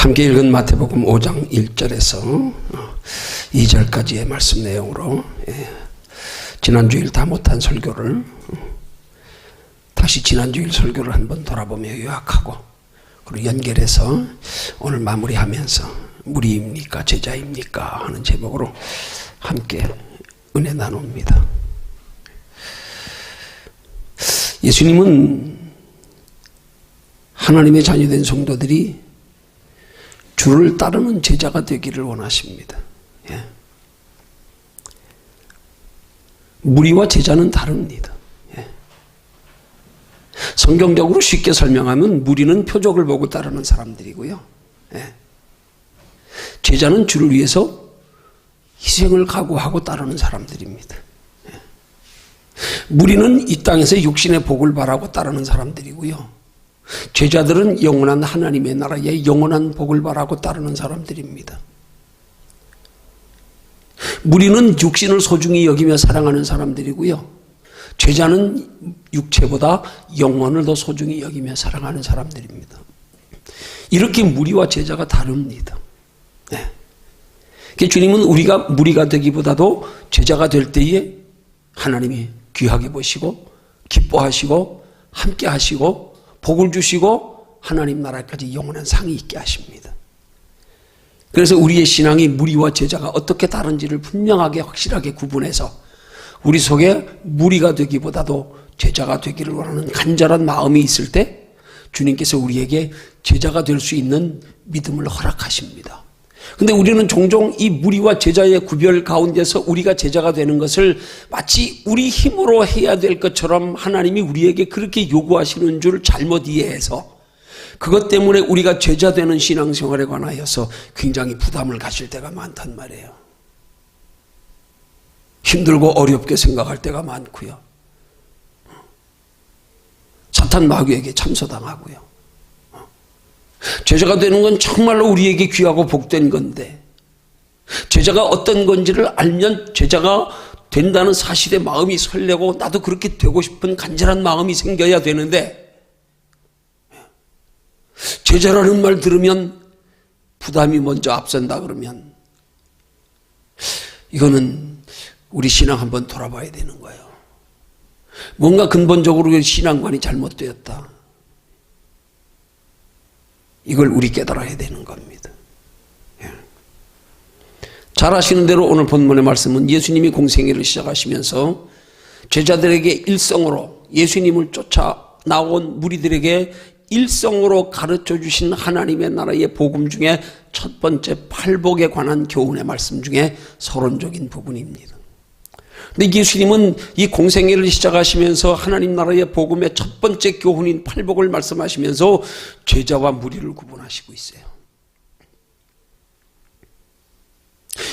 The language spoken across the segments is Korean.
함께 읽은 마태복음 5장 1절에서 2절까지의 말씀 내용으로 지난주일 다 못한 설교를 다시 지난주일 설교를 한번 돌아보며 요약하고 그리고 연결해서 오늘 마무리하면서 무리입니까 제자입니까 하는 제목으로 함께 은혜 나눕니다. 예수님은 하나님의 자녀된 성도들이 주를 따르는 제자가 되기를 원하십니다. 예. 무리와 제자는 다릅니다. 예. 성경적으로 쉽게 설명하면 무리는 표적을 보고 따르는 사람들이고요. 예. 제자는 주를 위해서 희생을 각오하고 따르는 사람들입니다. 예. 무리는 이 땅에서 육신의 복을 바라고 따르는 사람들이고요. 제자들은 영원한 하나님의 나라의 영원한 복을 바라고 따르는 사람들입니다. 무리는 육신을 소중히 여기며 사랑하는 사람들이고요. 제자는 육체보다 영혼을 더 소중히 여기며 사랑하는 사람들입니다. 이렇게 무리와 제자가 다릅니다. 네. 주님은 우리가 무리가 되기보다도 제자가 될 때에 하나님이 귀하게 보시고 기뻐하시고 함께 하시고 복을 주시고 하나님 나라까지 영원한 상이 있게 하십니다. 그래서 우리의 신앙이 무리와 제자가 어떻게 다른지를 분명하게 확실하게 구분해서 우리 속에 무리가 되기보다도 제자가 되기를 원하는 간절한 마음이 있을 때 주님께서 우리에게 제자가 될 수 있는 믿음을 허락하십니다. 근데 우리는 종종 이 무리와 제자의 구별 가운데서 우리가 제자가 되는 것을 마치 우리 힘으로 해야 될 것처럼 하나님이 우리에게 그렇게 요구하시는 줄 잘못 이해해서 그것 때문에 우리가 제자 되는 신앙생활에 관하여서 굉장히 부담을 가질 때가 많단 말이에요. 힘들고 어렵게 생각할 때가 많고요. 사탄 마귀에게 참소당하고요. 제자가 되는 건 정말로 우리에게 귀하고 복된 건데 제자가 어떤 건지를 알면 제자가 된다는 사실에 마음이 설레고 나도 그렇게 되고 싶은 간절한 마음이 생겨야 되는데 제자라는 말 들으면 부담이 먼저 앞선다 그러면 이거는 우리 신앙 한번 돌아봐야 되는 거예요. 뭔가 근본적으로 신앙관이 잘못되었다. 이걸 우리 깨달아야 되는 겁니다. 예. 잘 아시는 대로 오늘 본문의 말씀은 예수님이 공생애를 시작하시면서 제자들에게 일성으로 예수님을 쫓아 나온 무리들에게 일성으로 가르쳐 주신 하나님의 나라의 복음 중에 첫 번째 팔복에 관한 교훈의 말씀 중에 서론적인 부분입니다. 근데 예수님은 이 공생애를 시작하시면서 하나님 나라의 복음의 첫 번째 교훈인 팔복을 말씀하시면서 제자와 무리를 구분하시고 있어요.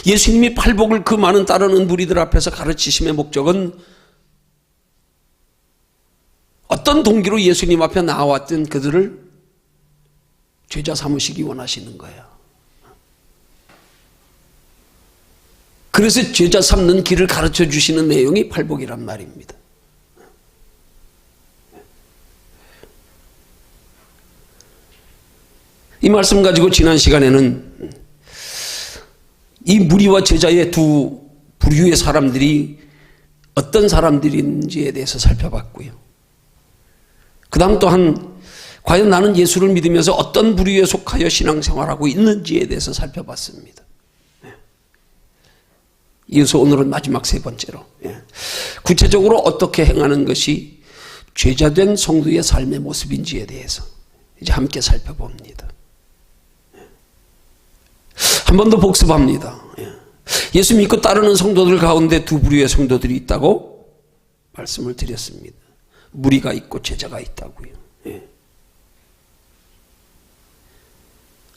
예수님이 팔복을 그 많은 따르는 무리들 앞에서 가르치심의 목적은 어떤 동기로 예수님 앞에 나왔던 그들을 제자 삼으시기 원하시는 거예요. 그래서 제자 삼는 길을 가르쳐 주시는 내용이 팔복이란 말입니다. 이 말씀 가지고 지난 시간에는 이 무리와 제자의 두 부류의 사람들이 어떤 사람들인지에 대해서 살펴봤고요. 그 다음 또한 과연 나는 예수를 믿으면서 어떤 부류에 속하여 신앙생활하고 있는지에 대해서 살펴봤습니다. 이어서 오늘은 마지막 세 번째로 구체적으로 어떻게 행하는 것이 제자된 성도의 삶의 모습인지에 대해서 이제 함께 살펴봅니다. 한 번 더 복습합니다. 예수 믿고 따르는 성도들 가운데 두 부류의 성도들이 있다고 말씀을 드렸습니다. 무리가 있고 제자가 있다고요.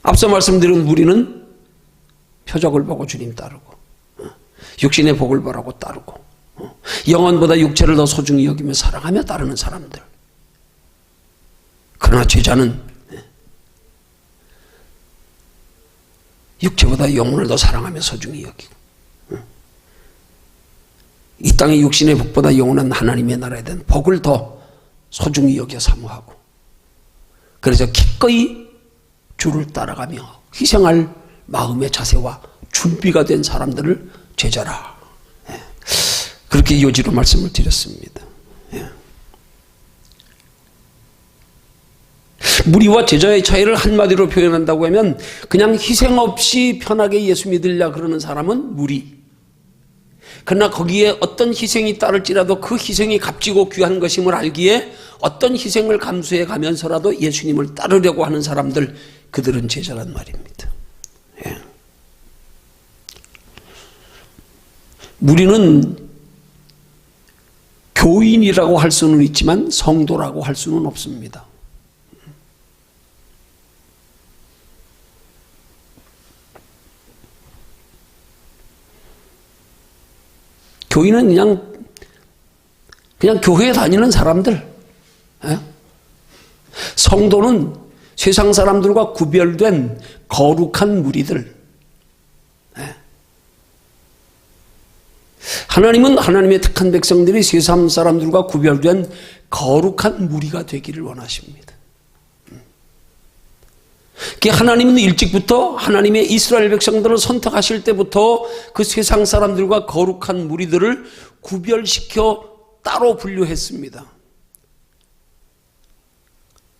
앞서 말씀드린 무리는 표적을 보고 주님 따르고 육신의 복을 바라고 따르고 영혼보다 육체를 더 소중히 여기며 사랑하며 따르는 사람들. 그러나 제자는 육체보다 영혼을 더 사랑하며 소중히 여기고 이 땅의 육신의 복보다 영원한 하나님의 나라에 대한 복을 더 소중히 여겨 사모하고 그래서 기꺼이 주를 따라가며 희생할 마음의 자세와 준비가 된 사람들을 제자라. 그렇게 요지로 말씀을 드렸습니다. 무리와 제자의 차이를 한마디로 표현한다고 하면 그냥 희생 없이 편하게 예수 믿으려 그러는 사람은 무리. 그러나 거기에 어떤 희생이 따를지라도 그 희생이 값지고 귀한 것임을 알기에 어떤 희생을 감수해 가면서라도 예수님을 따르려고 하는 사람들, 그들은 제자란 말입니다. 무리는 교인이라고 할 수는 있지만 성도라고 할 수는 없습니다. 교인은 그냥 교회에 다니는 사람들. 성도는 세상 사람들과 구별된 거룩한 무리들. 하나님은 하나님의 택한 백성들이 세상 사람들과 구별된 거룩한 무리가 되기를 원하십니다. 하나님은 일찍부터 하나님의 이스라엘 백성들을 선택하실 때부터 그 세상 사람들과 거룩한 무리들을 구별시켜 따로 분류했습니다.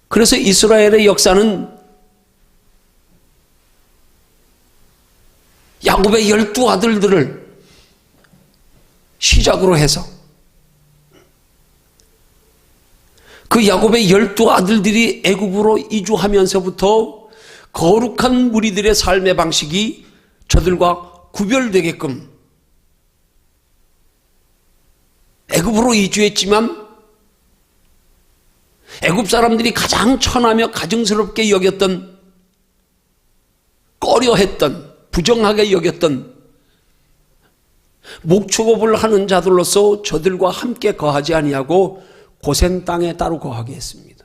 그래서 이스라엘의 역사는 야곱의 12아들들을 시작으로 해서 그 야곱의 12아들들이 애굽으로 이주하면서부터 거룩한 무리들의 삶의 방식이 저들과 구별되게끔 애굽으로 이주했지만 애굽 사람들이 가장 천하며 가증스럽게 여겼던, 꺼려했던, 부정하게 여겼던 목축업을 하는 자들로서 저들과 함께 거하지 아니하고 고센 땅에 따로 거하게 했습니다.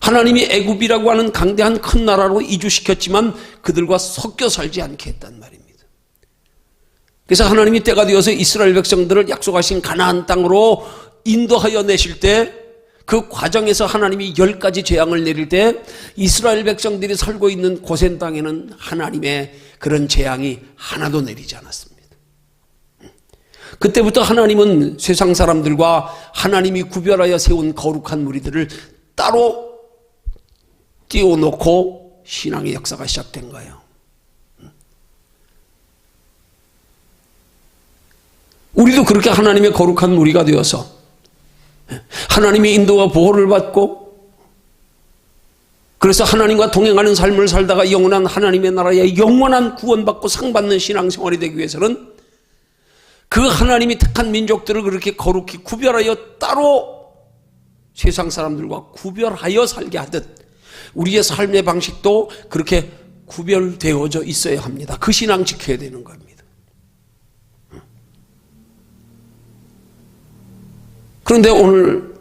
하나님이 애굽이라고 하는 강대한 큰 나라로 이주시켰지만 그들과 섞여 살지 않게 했단 말입니다. 그래서 하나님이 때가 되어서 이스라엘 백성들을 약속하신 가나안 땅으로 인도하여 내실 때 그 과정에서 하나님이 10가지 재앙을 내릴 때 이스라엘 백성들이 살고 있는 고센 땅에는 하나님의 그런 재앙이 하나도 내리지 않았습니다. 그때부터 하나님은 세상 사람들과 하나님이 구별하여 세운 거룩한 무리들을 따로 띄워놓고 신앙의 역사가 시작된 거예요. 우리도 그렇게 하나님의 거룩한 무리가 되어서 하나님의 인도와 보호를 받고 그래서 하나님과 동행하는 삶을 살다가 영원한 하나님의 나라에 영원한 구원받고 상받는 신앙생활이 되기 위해서는 그 하나님이 택한 민족들을 그렇게 거룩히 구별하여 따로 세상 사람들과 구별하여 살게 하듯 우리의 삶의 방식도 그렇게 구별되어져 있어야 합니다. 그 신앙 지켜야 되는 겁니다. 그런데 오늘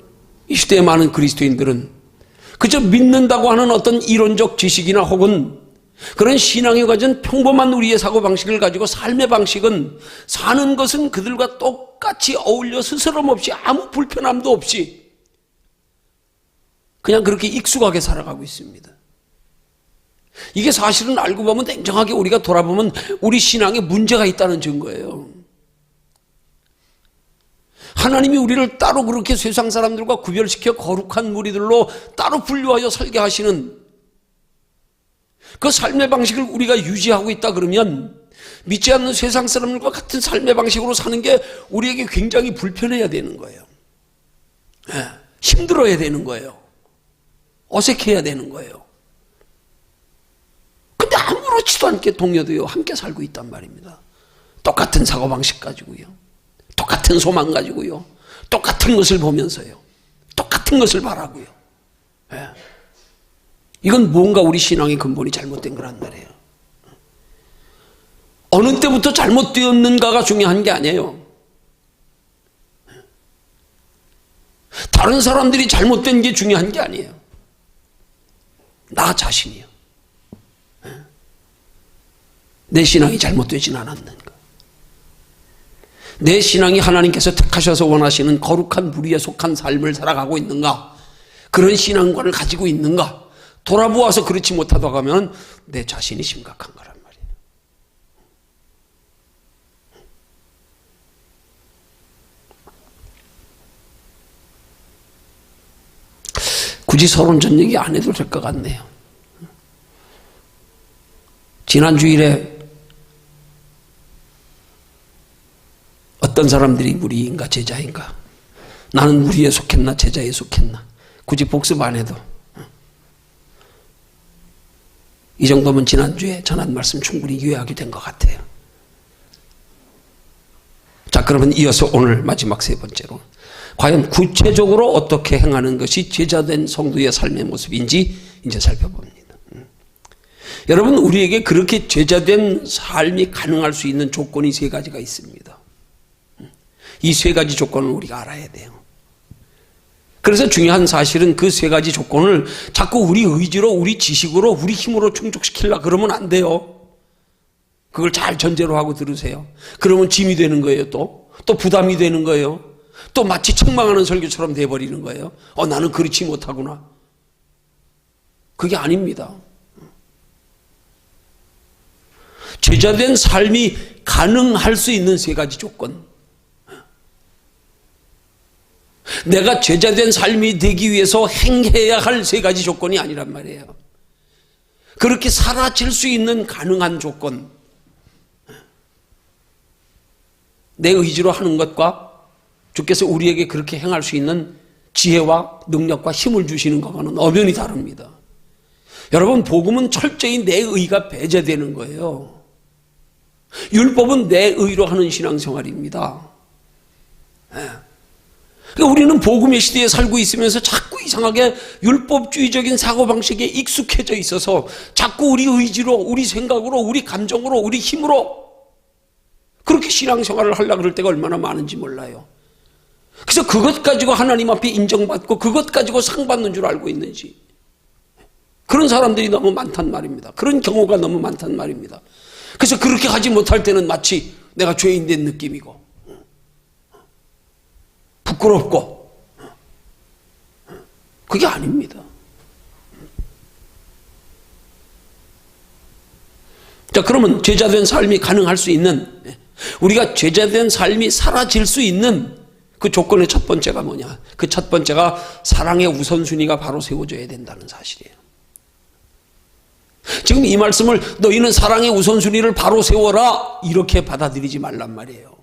이 시대의 많은 그리스도인들은 그저 믿는다고 하는 어떤 이론적 지식이나 혹은 그런 신앙에 가진 평범한 우리의 사고방식을 가지고 삶의 방식은 사는 것은 그들과 똑같이 어울려 스스럼 없이 아무 불편함도 없이 그냥 그렇게 익숙하게 살아가고 있습니다. 이게 사실은 알고 보면 냉정하게 우리가 돌아보면 우리 신앙에 문제가 있다는 증거예요. 하나님이 우리를 따로 그렇게 세상 사람들과 구별시켜 거룩한 무리들로 따로 분류하여 살게 하시는 그 삶의 방식을 우리가 유지하고 있다 그러면 믿지 않는 세상 사람들과 같은 삶의 방식으로 사는 게 우리에게 굉장히 불편해야 되는 거예요. 힘들어야 되는 거예요. 어색해야 되는 거예요. 근데 아무렇지도 않게 동료도요 함께 살고 있단 말입니다. 똑같은 사고방식 가지고요, 똑같은 소망 가지고요, 똑같은 것을 보면서요, 똑같은 것을 바라고요. 이건 뭔가 우리 신앙의 근본이 잘못된 거란 말이에요. 어느 때부터 잘못되었는가가 중요한 게 아니에요. 다른 사람들이 잘못된 게 중요한 게 아니에요. 나 자신이요. 내 신앙이 잘못되진 않았는가. 내 신앙이 하나님께서 택하셔서 원하시는 거룩한 무리에 속한 삶을 살아가고 있는가. 그런 신앙관을 가지고 있는가? 돌아보아서 그렇지 못하다고 하면 내 자신이 심각한 거란 말이에요. 굳이 서론 전 얘기 안 해도 될 것 같네요. 지난 주일에 어떤 사람들이 무리인가 제자인가, 나는 무리에 속했나 제자에 속했나, 굳이 복습 안 해도 이 정도면 지난주에 전한 말씀 충분히 요약이 된 것 같아요. 자, 그러면 이어서 오늘 마지막 세 번째로, 과연 구체적으로 어떻게 행하는 것이 제자된 성도의 삶의 모습인지 이제 살펴봅니다. 여러분, 우리에게 그렇게 제자된 삶이 가능할 수 있는 조건이 세 가지가 있습니다. 이 세 가지 조건을 우리가 알아야 돼요. 그래서 중요한 사실은 그 세 가지 조건을 자꾸 우리 의지로, 우리 지식으로, 우리 힘으로 충족시키려고 그러면 안 돼요. 그걸 잘 전제로 하고 들으세요. 그러면 짐이 되는 거예요. 또 부담이 되는 거예요. 또 마치 책망하는 설교처럼 돼버리는 거예요. 나는 그렇지 못하구나. 그게 아닙니다. 제자된 삶이 가능할 수 있는 세 가지 조건, 내가 제자된 삶이 되기 위해서 행해야 할 세 가지 조건이 아니란 말이에요. 그렇게 사라질 수 있는 가능한 조건, 내 의지로 하는 것과 주께서 우리에게 그렇게 행할 수 있는 지혜와 능력과 힘을 주시는 것과는 엄연히 다릅니다. 여러분, 복음은 철저히 내 의가 배제되는 거예요. 율법은 내 의로 하는 신앙생활입니다. 그러니까 우리는 복음의 시대에 살고 있으면서 자꾸 이상하게 율법주의적인 사고방식에 익숙해져 있어서 자꾸 우리 의지로, 우리 생각으로, 우리 감정으로, 우리 힘으로 그렇게 신앙생활을 하려고 그럴 때가 얼마나 많은지 몰라요. 그래서 그것 가지고 하나님 앞에 인정받고 그것 가지고 상 받는 줄 알고 있는지, 그런 사람들이 너무 많단 말입니다. 그런 경우가 너무 많단 말입니다. 그래서 그렇게 하지 못할 때는 마치 내가 죄인 된 느낌이고 부끄럽고, 그게 아닙니다. 자, 그러면 제자된 삶이 가능할 수 있는, 우리가 제자된 삶이 사라질 수 있는 그 조건의 첫 번째가 뭐냐? 그 첫 번째가 사랑의 우선순위가 바로 세워져야 된다는 사실이에요. 지금 이 말씀을 너희는 사랑의 우선순위를 바로 세워라 이렇게 받아들이지 말란 말이에요.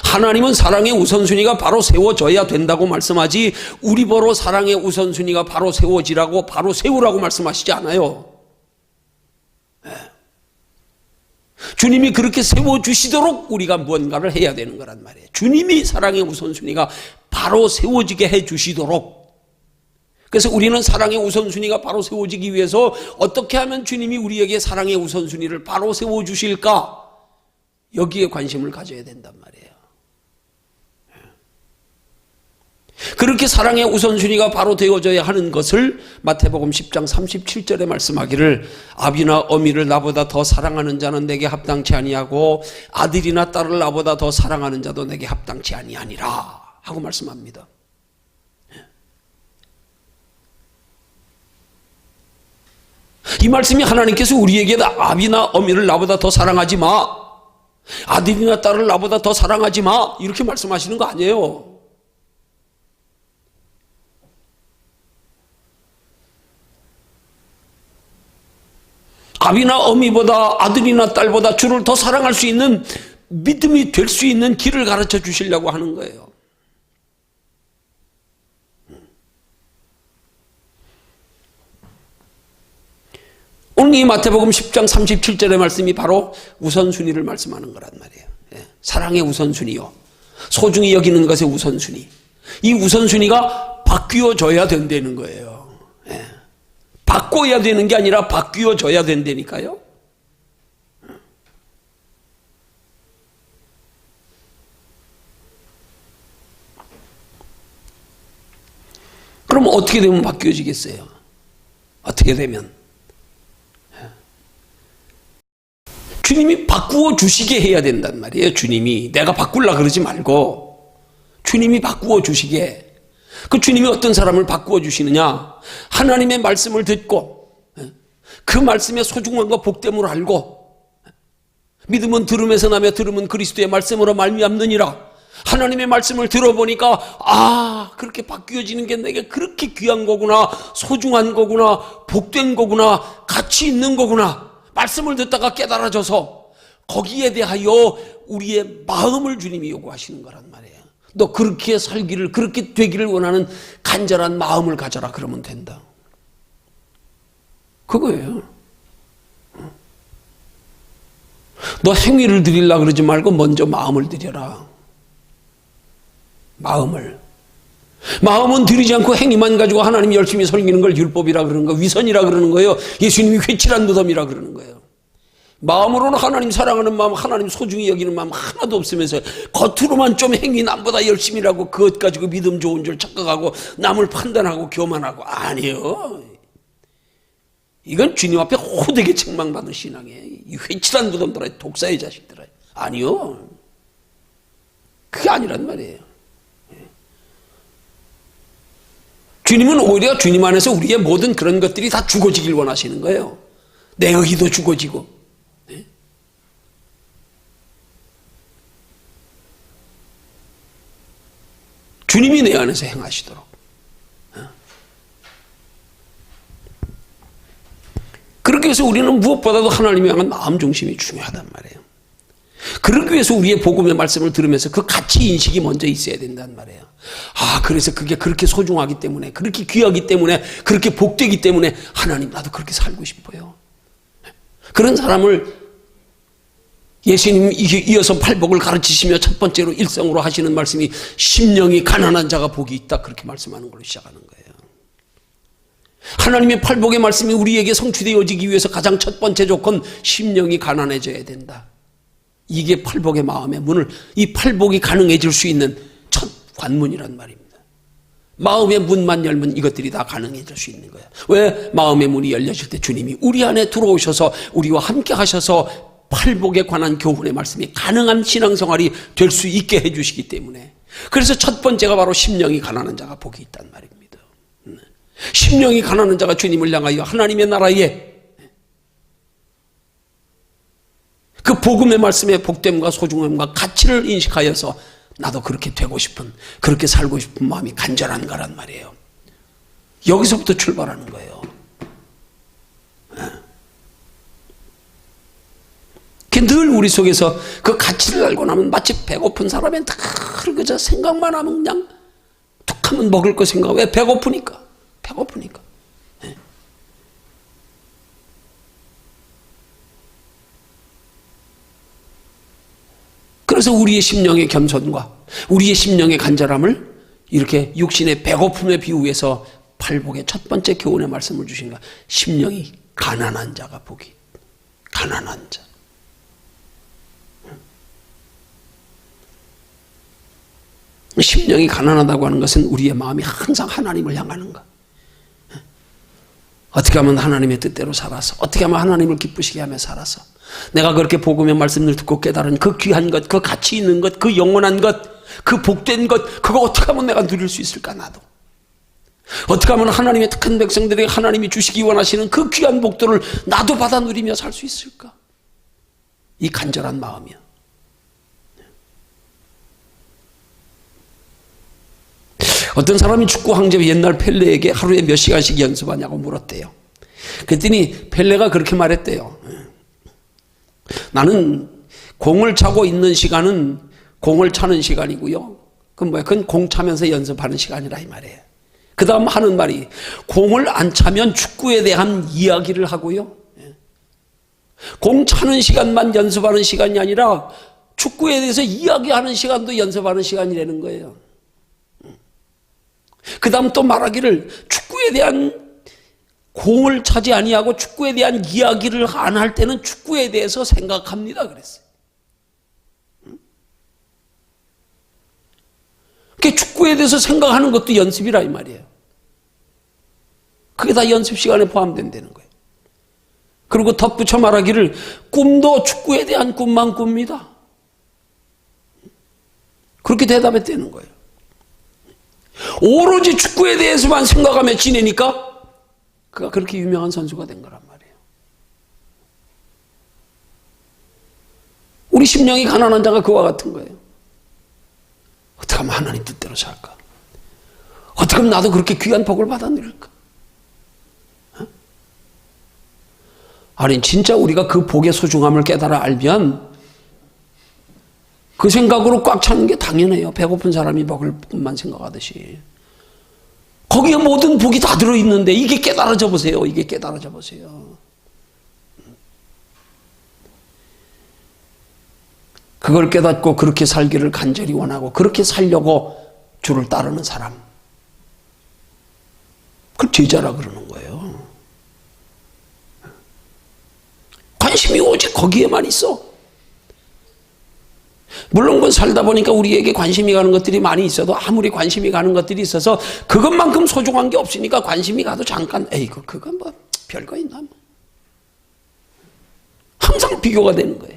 하나님은 사랑의 우선순위가 바로 세워져야 된다고 말씀하지 우리 보러 사랑의 우선순위가 바로 세워지라고, 바로 세우라고 말씀하시지 않아요. 주님이 그렇게 세워주시도록 우리가 무언가를 해야 되는 거란 말이에요. 주님이 사랑의 우선순위가 바로 세워지게 해주시도록. 그래서 우리는 사랑의 우선순위가 바로 세워지기 위해서 어떻게 하면 주님이 우리에게 사랑의 우선순위를 바로 세워주실까? 여기에 관심을 가져야 된단 말이에요. 그렇게 사랑의 우선순위가 바로 되어져야 하는 것을 마태복음 10장 37절에 말씀하기를, 아비나 어미를 나보다 더 사랑하는 자는 내게 합당치 아니하고 아들이나 딸을 나보다 더 사랑하는 자도 내게 합당치 아니하니라 하고 말씀합니다. 이 말씀이 하나님께서 우리에게 아비나 어미를 나보다 더 사랑하지 마, 아들이나 딸을 나보다 더 사랑하지 마 이렇게 말씀하시는 거 아니에요. 아비나 어미보다, 아들이나 딸보다 주를 더 사랑할 수 있는 믿음이 될 수 있는 길을 가르쳐 주시려고 하는 거예요. 오늘 이 마태복음 10장 37절의 말씀이 바로 우선순위를 말씀하는 거란 말이에요. 사랑의 우선순위요, 소중히 여기는 것의 우선순위, 이 우선순위가 바뀌어져야 된다는 거예요. 바꿔야 되는 게 아니라 바뀌어져야 된다니까요. 그럼 어떻게 되면 바뀌어지겠어요? 어떻게 되면? 주님이 바꾸어 주시게 해야 된단 말이에요. 주님이 내가 바꾸려고 그러지 말고 주님이 바꾸어 주시게. 그 주님이 어떤 사람을 바꾸어 주시느냐? 하나님의 말씀을 듣고 그 말씀의 소중함과 복됨을 알고 믿음은 들음에서 나며 들음은 그리스도의 말씀으로 말미암느니라. 하나님의 말씀을 들어보니까 그렇게 바뀌어지는 게 내게 그렇게 귀한 거구나, 소중한 거구나, 복된 거구나, 가치 있는 거구나. 말씀을 듣다가 깨달아져서 거기에 대하여 우리의 마음을 주님이 요구하시는 거란 말이에요. 너 그렇게 살기를, 그렇게 되기를 원하는 간절한 마음을 가져라. 그러면 된다. 그거예요. 너 행위를 드리려고 그러지 말고 먼저 마음을 드려라. 마음은 드리지 않고 행위만 가지고 하나님 열심히 섬기는 걸 율법이라 그러는 거, 위선이라 그러는 거예요. 예수님이 회칠한 무덤이라 그러는 거예요. 마음으로는 하나님 사랑하는 마음, 하나님 소중히 여기는 마음 하나도 없으면서 겉으로만 좀 행위 남보다 열심히라고 그것 가지고 믿음 좋은 줄 착각하고 남을 판단하고 교만하고. 아니요. 이건 주님 앞에 호되게 책망받는 신앙이에요. 이 회칠한 무덤들아, 독사의 자식들아. 아니요. 그게 아니란 말이에요. 주님은 오히려 주님 안에서 우리의 모든 그런 것들이 다 죽어지길 원하시는 거예요. 내 의도 죽어지고. 주님이 내 안에서 행하시도록. 그렇게 해서 우리는 무엇보다도 하나님을 향한 마음 중심이 중요하단 말이에요. 그러기 위해서 우리의 복음의 말씀을 들으면서 그 가치 인식이 먼저 있어야 된단 말이에요. 그래서 그게 그렇게 소중하기 때문에, 그렇게 귀하기 때문에, 그렇게 복되기 때문에 하나님 나도 그렇게 살고 싶어요. 그런 사람을 예수님이 이어서 팔복을 가르치시며 첫 번째로 일성으로 하시는 말씀이 심령이 가난한 자가 복이 있다, 그렇게 말씀하는 걸로 시작하는 거예요. 하나님의 팔복의 말씀이 우리에게 성취되어지기 위해서 가장 첫 번째 조건, 심령이 가난해져야 된다. 이게 팔복의 마음의 문을, 이 팔복이 가능해질 수 있는 첫 관문이란 말입니다. 마음의 문만 열면 이것들이 다 가능해질 수 있는 거예요. 왜? 마음의 문이 열려질 때 주님이 우리 안에 들어오셔서 우리와 함께 하셔서 팔복에 관한 교훈의 말씀이 가능한 신앙생활이 될 수 있게 해주시기 때문에. 그래서 첫 번째가 바로 심령이 가난한 자가 복이 있단 말입니다. 심령이 가난한 자가 주님을 향하여 하나님의 나라에 그 복음의 말씀의 복됨과 소중함과 가치를 인식하여서 나도 그렇게 되고 싶은, 그렇게 살고 싶은 마음이 간절한 거란 말이에요. 여기서부터 출발하는 거예요. 늘 우리 속에서 그 가치를 알고 나면 마치 배고픈 사람의 늘 그저 생각만 하면 그냥 툭 하면 먹을 거 생각. 왜? 배고프니까. 그래서 우리의 심령의 겸손과 우리의 심령의 간절함을 이렇게 육신의 배고픔에 비유해서 팔복의 첫 번째 교훈의 말씀을 주신 거야. 심령이 가난한 자가 복이. 가난한 자. 심령이 가난하다고 하는 것은 우리의 마음이 항상 하나님을 향하는 것. 어떻게 하면 하나님의 뜻대로 살아서, 어떻게 하면 하나님을 기쁘시게 하며 살아서, 내가 그렇게 복음의 말씀을 듣고 깨달은 그 귀한 것, 그 가치 있는 것, 그 영원한 것, 그 복된 것, 그거 어떻게 하면 내가 누릴 수 있을까? 나도 어떻게 하면 하나님의 택한 백성들에게 하나님이 주시기 원하시는 그 귀한 복들을 나도 받아 누리며 살 수 있을까? 이 간절한 마음이야. 어떤 사람이 축구 황제 옛날 펠레에게 하루에 몇 시간씩 연습하냐고 물었대요. 그랬더니 펠레가 그렇게 말했대요. 나는 공을 차고 있는 시간은 공을 차는 시간이고요. 그건 공 차면서 연습하는 시간이라 이 말이에요. 그 다음 하는 말이, 공을 안 차면 축구에 대한 이야기를 하고요. 공 차는 시간만 연습하는 시간이 아니라 축구에 대해서 이야기하는 시간도 연습하는 시간이라는 거예요. 그 다음 또 말하기를, 축구에 대한 공을 차지 아니하고 축구에 대한 이야기를 안 할 때는 축구에 대해서 생각합니다 그랬어요. 그러니까 축구에 대해서 생각하는 것도 연습이라 이 말이에요. 그게 다 연습 시간에 포함된다는 거예요. 그리고 덧붙여 말하기를, 꿈도 축구에 대한 꿈만 꿉니다. 그렇게 대답했다는 거예요. 오로지 축구에 대해서만 생각하며 지내니까 그가 그렇게 유명한 선수가 된 거란 말이에요. 우리 심령이 가난한 자가 그와 같은 거예요. 어떻게 하면 하나님 뜻대로 살까? 어떻게 하면 나도 그렇게 귀한 복을 받아 누릴까? 아니 진짜 우리가 그 복의 소중함을 깨달아 알면 그 생각으로 꽉 차는 게 당연해요. 배고픈 사람이 먹을 것만 생각하듯이. 거기에 모든 복이 다 들어있는데 이게 깨달아져 보세요. 이게 깨달아져 보세요. 그걸 깨닫고 그렇게 살기를 간절히 원하고 그렇게 살려고 주를 따르는 사람. 그걸 제자라 그러는 거예요. 관심이 오직 거기에만 있어. 물론 그 살다 보니까 우리에게 관심이 가는 것들이 많이 있어도 아무리 관심이 가는 것들이 있어서 그것만큼 소중한 게 없으니까 관심이 가도 잠깐 에이구 그건 뭐 별거 있나 뭐. 항상 비교가 되는 거예요.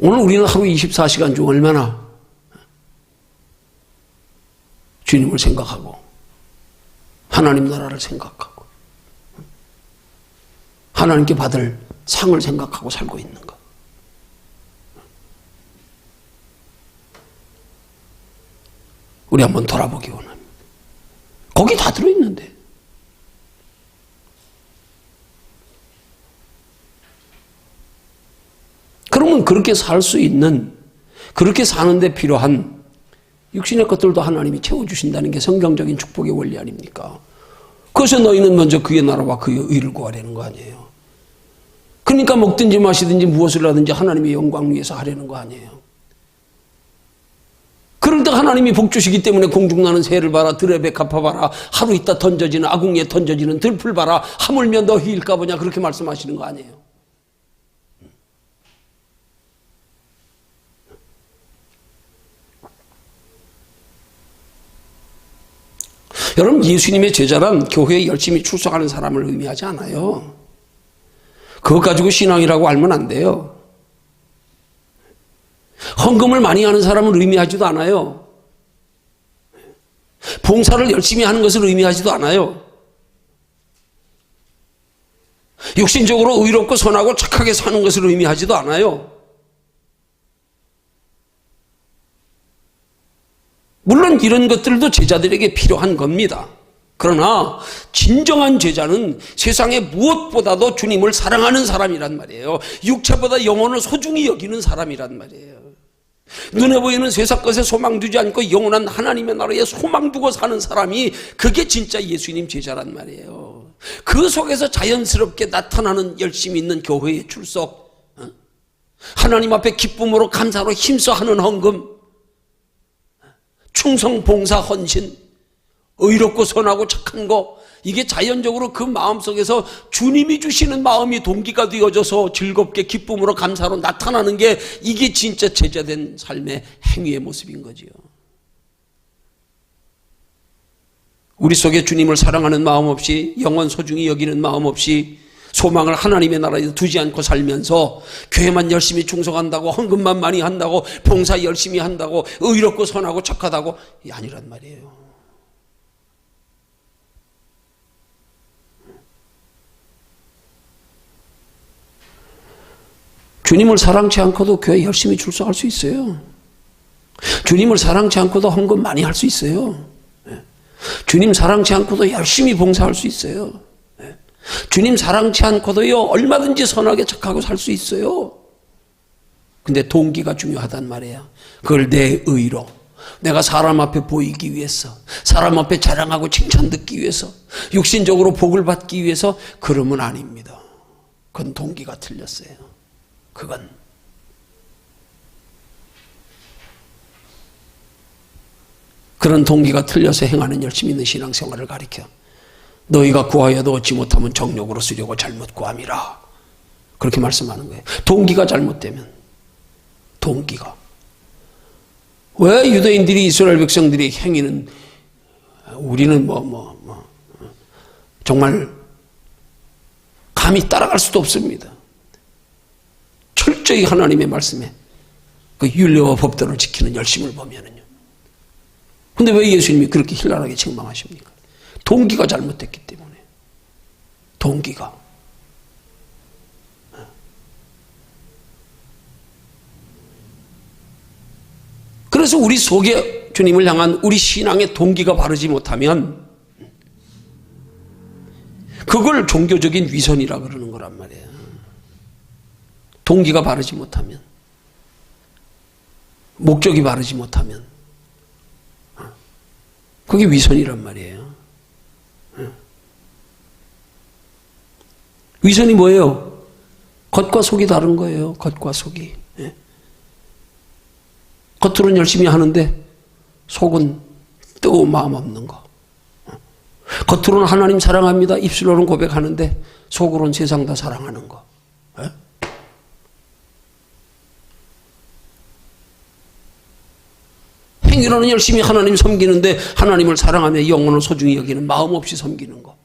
오늘 우리는 하루 24시간 중 얼마나 주님을 생각하고 하나님 나라를 생각하고 하나님께 받을 상을 생각하고 살고 있는가? 우리 한번 돌아보기 원합니다. 거기 다 들어있는데. 그러면 그렇게 살 수 있는, 그렇게 사는데 필요한 육신의 것들도 하나님이 채워주신다는 게 성경적인 축복의 원리 아닙니까? 그래서 너희는 먼저 그의 나라와 그의 의를 구하려는 거 아니에요. 그러니까 먹든지 마시든지 무엇을 하든지 하나님의 영광 위해서 하려는 거 아니에요. 그럴 때 하나님이 복 주시기 때문에 공중나는 새를 봐라, 들의 배 갚아봐라, 하루 있다 던져지는 아궁이에 던져지는 들풀 봐라, 하물며 너희일까 보냐, 그렇게 말씀하시는 거 아니에요. 여러분, 예수님의 제자란 교회에 열심히 출석하는 사람을 의미하지 않아요. 그것 가지고 신앙이라고 알면 안 돼요. 헌금을 많이 하는 사람을 의미하지도 않아요. 봉사를 열심히 하는 것을 의미하지도 않아요. 육신적으로 의롭고 선하고 착하게 사는 것을 의미하지도 않아요. 물론 이런 것들도 제자들에게 필요한 겁니다. 그러나 진정한 제자는 세상에 무엇보다도 주님을 사랑하는 사람이란 말이에요. 육체보다 영혼을 소중히 여기는 사람이란 말이에요. 눈에 보이는 세상 것에 소망 두지 않고 영원한 하나님의 나라에 소망 두고 사는 사람이 그게 진짜 예수님 제자란 말이에요. 그 속에서 자연스럽게 나타나는 열심히 있는 교회의 출석, 하나님 앞에 기쁨으로 감사로 힘써 하는 헌금, 충성, 봉사, 헌신, 의롭고 선하고 착한 거, 이게 자연적으로 그 마음속에서 주님이 주시는 마음이 동기가 되어져서 즐겁게 기쁨으로 감사로 나타나는 게 이게 진짜 제자된 삶의 행위의 모습인 거지요. 우리 속에 주님을 사랑하는 마음 없이, 영원 소중히 여기는 마음 없이, 소망을 하나님의 나라에 두지 않고 살면서 교회만 열심히 충성한다고, 헌금만 많이 한다고, 봉사 열심히 한다고, 의롭고 선하고 착하다고, 이 아니란 말이에요. 주님을 사랑치 않고도 교회 열심히 출석할 수 있어요. 주님을 사랑치 않고도 헌금 많이 할 수 있어요. 주님 사랑치 않고도 열심히 봉사할 수 있어요. 주님 사랑치 않고도요, 얼마든지 선하게 착하고 살 수 있어요. 근데 동기가 중요하단 말이에요. 그걸 내 의로, 내가 사람 앞에 보이기 위해서, 사람 앞에 자랑하고 칭찬 듣기 위해서, 육신적으로 복을 받기 위해서, 그러면 아닙니다. 그건 동기가 틀렸어요. 그건 그런 동기가 틀려서 행하는 열심히 있는 신앙생활을 가리켜 너희가 구하여도 얻지 못하면 정욕으로 쓰려고 잘못 구함이라, 그렇게 말씀하는 거예요. 동기가 잘못되면, 동기가 왜 유대인들이, 이스라엘 백성들이 행위는, 우리는 정말 감히 따라갈 수도 없습니다. 철저히 하나님의 말씀에 그 율례와 법도를 지키는 열심을 보면은요. 근데 왜 예수님이 그렇게 현란하게 책망하십니까? 동기가 잘못됐기 때문에. 동기가. 그래서 우리 속에 주님을 향한 우리 신앙의 동기가 바르지 못하면 그걸 종교적인 위선이라 그러는 거란 말이에요. 동기가 바르지 못하면, 목적이 바르지 못하면 그게 위선이란 말이에요. 위선이 뭐예요? 겉과 속이 다른 거예요. 겉과 속이. 겉으로는 열심히 하는데 속은 뜨거운 마음 없는 거. 겉으로는 하나님 사랑합니다. 입술로는 고백하는데 속으로는 세상 다 사랑하는 거. 행위로는 열심히 하나님 섬기는데 하나님을 사랑하며 영혼을 소중히 여기는 마음 없이 섬기는 거.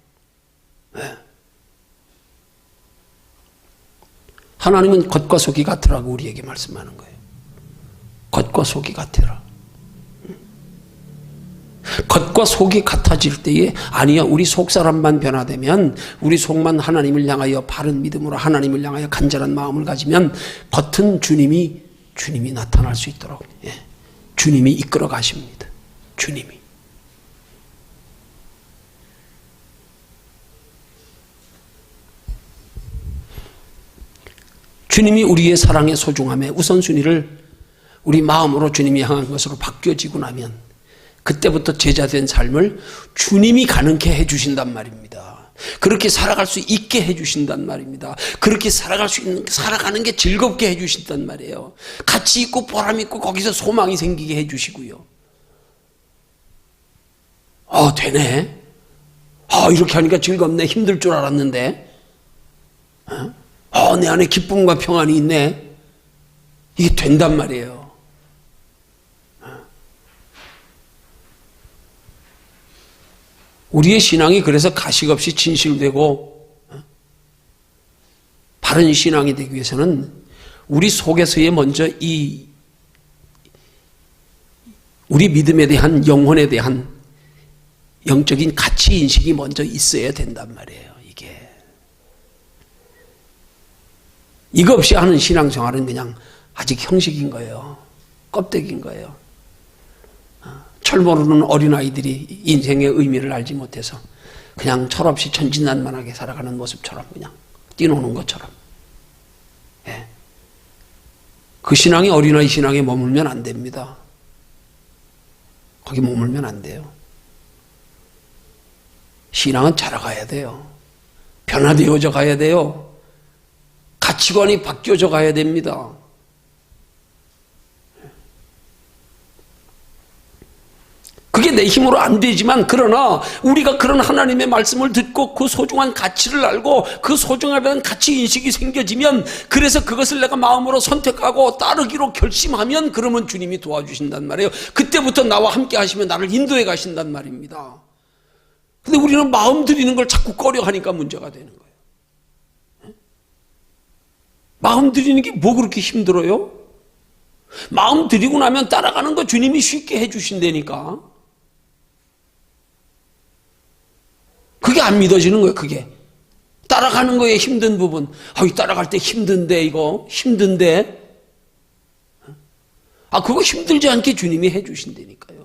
하나님은 겉과 속이 같으라고 우리에게 말씀하는 거예요. 겉과 속이 같으라. 겉과 속이 같아질 때에 아니야 우리 속사람만 변화되면 우리 속만 하나님을 향하여 바른 믿음으로 하나님을 향하여 간절한 마음을 가지면 겉은 주님이 나타날 수 있도록 주님이 이끌어 가십니다. 주님이. 주님이 우리의 사랑의 소중함에 우선순위를 우리 마음으로 주님이 향한 것으로 바뀌어지고 나면 그때부터 제자된 삶을 주님이 가능케 해주신단 말입니다. 그렇게 살아갈 수 있게 해주신단 말입니다. 그렇게 살아가는 게 즐겁게 해주신단 말이에요. 가치 있고 보람 있고 거기서 소망이 생기게 해주시고요. 되네. 이렇게 하니까 즐겁네. 힘들 줄 알았는데. 내 안에 기쁨과 평안이 있네. 이게 된단 말이에요. 우리의 신앙이 그래서 가식 없이 진실되고 바른 신앙이 되기 위해서는 우리 속에서의 먼저 우리 믿음에 대한 영혼에 대한 영적인 가치 인식이 먼저 있어야 된단 말이에요. 이거 없이 하는 신앙생활은 그냥 아직 형식인 거예요. 껍데기인 거예요. 철 모르는 어린아이들이 인생의 의미를 알지 못해서 그냥 철없이 천진난만하게 살아가는 모습처럼 그냥 뛰노는 것처럼. 그 신앙이 어린아이 신앙에 머물면 안 됩니다. 거기 머물면 안 돼요. 신앙은 자라가야 돼요. 변화되어져 가야 돼요. 가치관이 바뀌어져 가야 됩니다. 그게 내 힘으로 안 되지만 그러나 우리가 그런 하나님의 말씀을 듣고 그 소중한 가치를 알고 그 소중함에 대한 가치 인식이 생겨지면 그래서 그것을 내가 마음으로 선택하고 따르기로 결심하면 그러면 주님이 도와주신단 말이에요. 그때부터 나와 함께 하시면 나를 인도해 가신단 말입니다. 근데 우리는 마음 들이는 걸 자꾸 꺼려하니까 문제가 되는 거예요. 마음 들이는 게 뭐 그렇게 힘들어요? 마음 들이고 나면 따라가는 거 주님이 쉽게 해주신다니까. 그게 안 믿어지는 거예요. 그게 따라가는 거에 힘든 부분. 따라갈 때 힘든데 이거 힘든데. 그거 힘들지 않게 주님이 해주신다니까요.